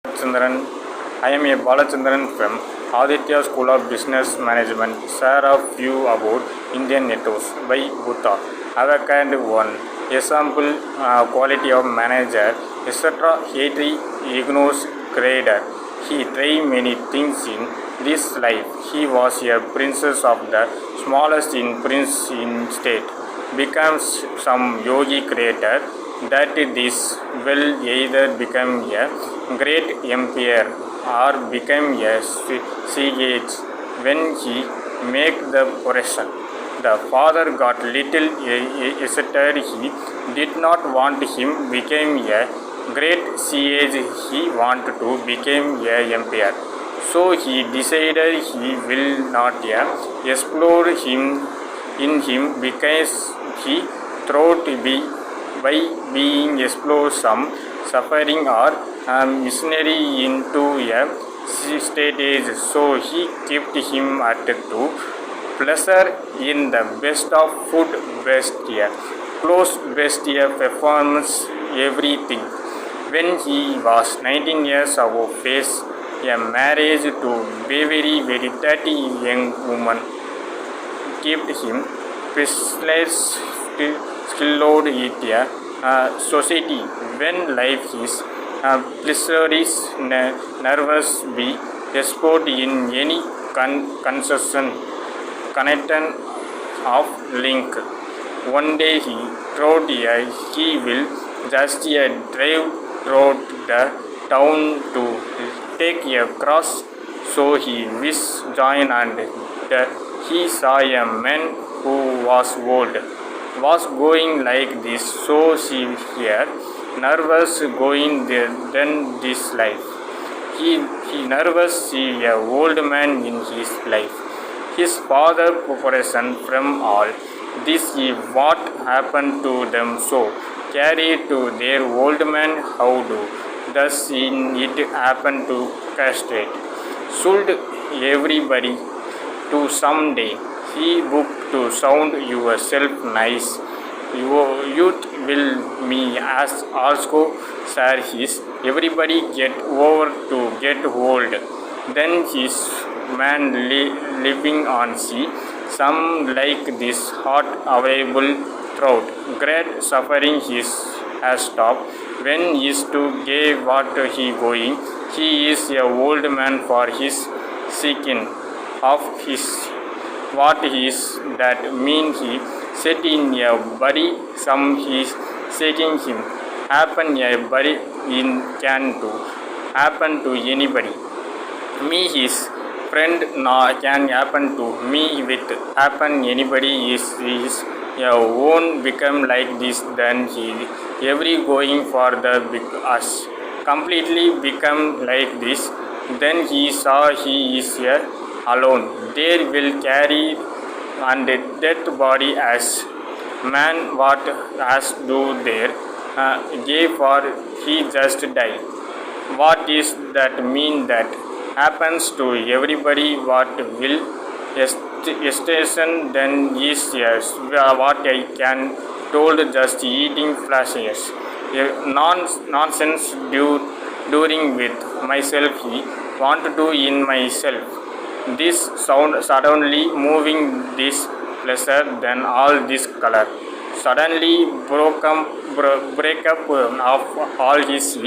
Balachandran. I am a Balachandran from Adithya School of Business Management. Share a few about Indian Ethos by Buddha. Avocado 1. Example quality of manager, etc. Hatri ignores creator. He tried many things in this life. He was a princess of the smallest in prince in state. Becomes some yogi creator that this will either become a great empire or become a sage when he make the operation. The father got little excited. He did not want him become a great sage. He wanted to become a empire. So he decided he will not explore him in him because he thought by being explore some suffering or missionary into a state age. So he kept him at two pleasure in the best of food, best clothes, best performance, everything. When he was 19 years of face a marriage to very 30 young woman kept him priceless skilled it society when life is pleasure is nervous be export in any concession connection of link. One day he thought he will just drive through the town to take a cross. So he wished join and he saw a man who was old was going like this. So she here nervous going there then this life. He nervous see a old man in his life. His father preparation from all this is what happened to them. So carry to their old man how do thus in it happen to castrate. Should everybody to someday he book to sound yourself nice. Your youth will me as also share his everybody get over to get old. Then his man living on sea. Some like this hot available throughout. Great suffering his has stopped. When is to give what he going. He is a old man for his seeking of his what is that mean he set in a body some he is seeking him happen a body in can to happen to anybody. Me his friend can happen to me with happen anybody is your own become like this. Then he every going for the us completely become like this. Then he saw he is here alone. There will carry and death body as man what has do there gave for he just die. What is that mean that happens to everybody what will station then is yes what I can told just eating flashes nonsense during with myself he want to do in myself. This sound suddenly moving this pleasure then all this color suddenly break up of all his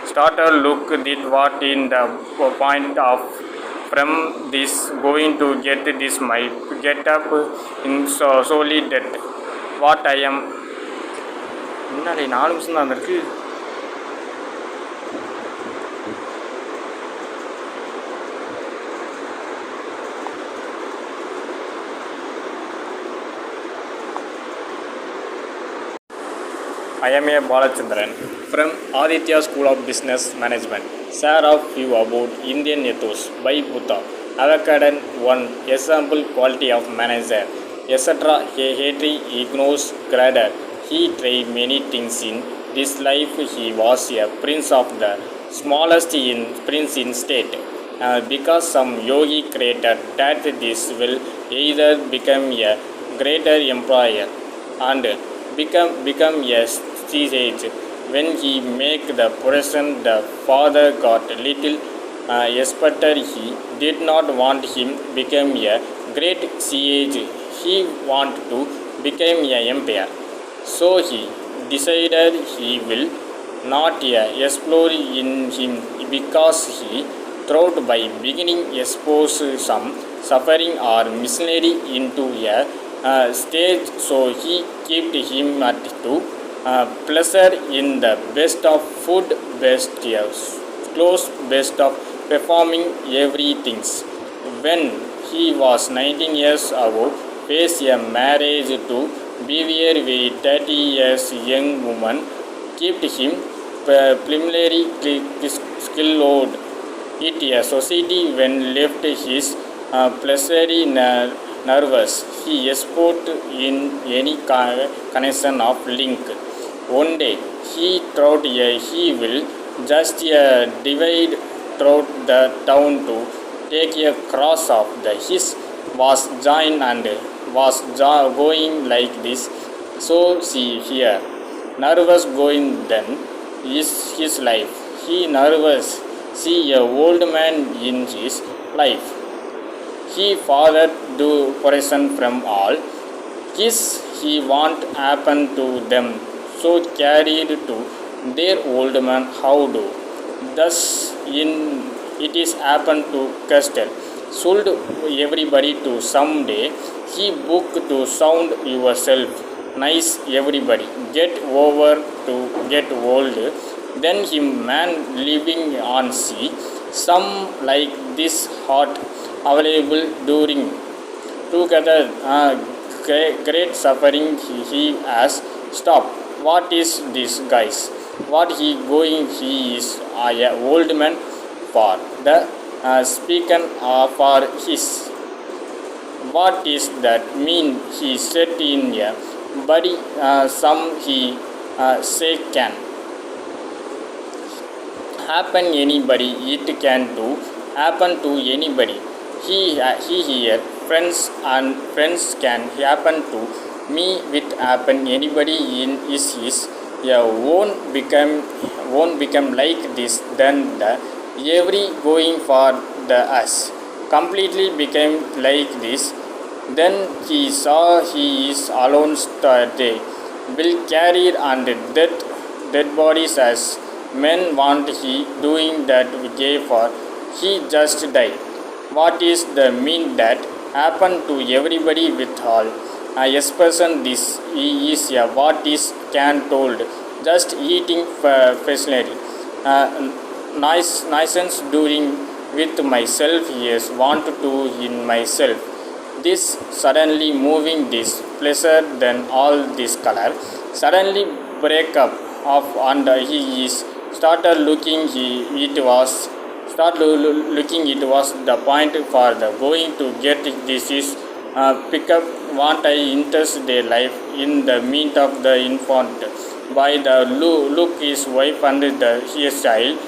starter look did what in the point of from this going to get this my get up in solely that what I am முன்னாடி 4 நிமிஷம் தான் இருக்கு. I am a Balachandran from Adithya School of Business Management. Share a few about Indian Ethos by Buddha. Avocado 1. Example quality of manager, etc. Hatri ignores creator. He tried many things in this life. He was a prince of the smallest in prince in state. Because some yogi created that this will either become a greater empire and become a sage When he make the present, the father got little expected. He did not want him become a great sage. He want to become a empire. So he decided he will not explore in him, because he thought by beginning expose some suffering or misery into a stage. So he kept him at to pleasure in the best of food, best clothes, best of performing everything. When he was 19 years old, faced a marriage to beware with 30 years young woman, kept him preliminary skilled. It a society when left his pleasure nervous. He sport in any connection of link. One day he thought he will just divide throughout the town to take a cross of the his was joined and was going like this. So see here, nervous going then is his life. He nervous see a old man in his life. He father do person from all. His he want happen to them. So carried to their old man how do. Thus in it is happen to Castle. Should everybody to someday he book to sound yourself. Nice everybody. Get over to get old. Then him man living on sea. Some like this hot available during together great suffering he has stop. What is this guys? What he going? He is a old man for the speaking for his. What is that mean? He said in a body some he say can happen anybody. It can do happen to anybody. He here friends and friends can happen to me with happen anybody in is yeah, won't become like this. Then the every going for the us completely became like this. Then he saw he is alone day will carry and dead bodies as men want he doing that we gave for he just died. What is the mean that happen to everybody with all? Yes, person this is what is can told. Just eating facility. Nonsense doing with myself. Yes, want to in myself. This suddenly moving this pleasure, then all this color suddenly break up of and he is started looking. It was the point for the going to get this is pick up what I interest their life in the meat of the infant by the look his wife and the his child